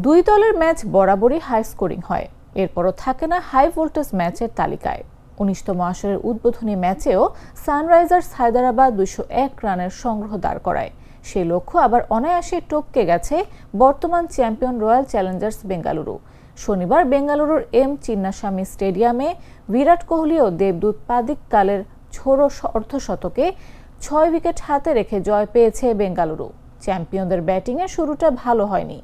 দুই দলের ম্যাচ বরাবরই হাই স্কোরিং হয়, এরপরও থাকে না হাই ভোল্টেজ ম্যাচের তালিকায়। ১৯তম আসরের উদ্বোধনী ম্যাচেও সানরাইজার্স হায়দরাবাদ ২০১ রানের সংগ্রহ দাঁড় করায়। সেই লক্ষ্য আবার অনায়াসে টপকে গেছে বর্তমান চ্যাম্পিয়ন রয়্যাল চ্যালেঞ্জার্স বেঙ্গালুরু। শনিবার বেঙ্গালুরুর এম চিন্নাস্বামী স্টেডিয়ামে বিরাট কোহলি ও দেবদূত পাদিক্কালের ঝোড়ো অর্ধশতকে ৬ উইকেট হাতে রেখে জয় পেয়েছে বেঙ্গালুরু। চ্যাম্পিয়নদের ব্যাটিংয়ের শুরুটা ভালো হয়নি।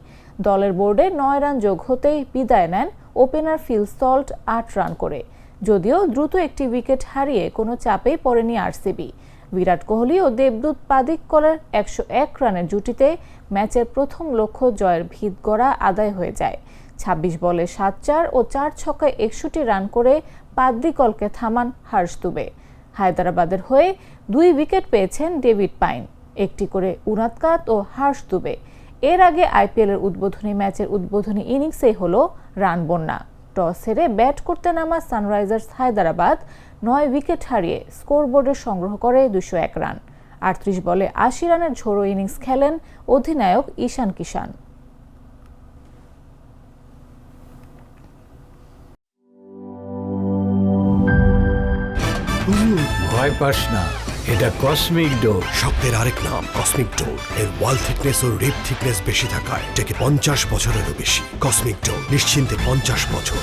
দলের বোর্ডে ৯ রান যোগ হতেই বিদায় নেন ওপেনার ফিল সল্ট ৮ রান করে। যদিও দ্রুত একটি উইকেট হারিয়ে কোনো চাপেই পড়েনি আরসিবি। বিরাট কোহলি ও দেবদূত পাদিক্কলের ১০১ রানের জুটিতে ম্যাচের প্রথম লক্ষ্য জয়ের ভিত গড়া আদায় হয়ে যায়। ২৬ বলে ৭-৪ ও ৪ ছক্কায় ৬১ রান করে পাদ্দিকলকে থামান হর্ষ দুবে। হায়দরাবাদের হয়ে ২ উইকেট পেয়েছেন ডেভিড পাইন, একটি করে উনাদকাত ও হর্ষ দুবে। এর আগে আইপিএলের উদ্বোধনী ম্যাচের উদ্বোধনী ইনিংসেই হলো রান বন্যা। টস হেরে ব্যাট করতে নামা সানরাইজার্স হায়দরাবাদ ৯ উইকেট হারিয়ে স্কোরবোর্ডে সংগ্রহ করে ২০১ রান। ৩৮ বলে ৮০ রানের ঝোড়ো ইনিংস খেলেন অধিনায়ক ঈশান কিষান। ভয় পাস না, এটা কসমিক ডোর। স্বপ্নের আরেক নাম কসমিক ডোর। এর ওয়াল থিকনেস ও রিপ থিকনেস বেশি থাকায় এটাকে ৫০ বছরেরও বেশি। কসমিক ডোর, নিশ্চিন্তে ৫০ বছর।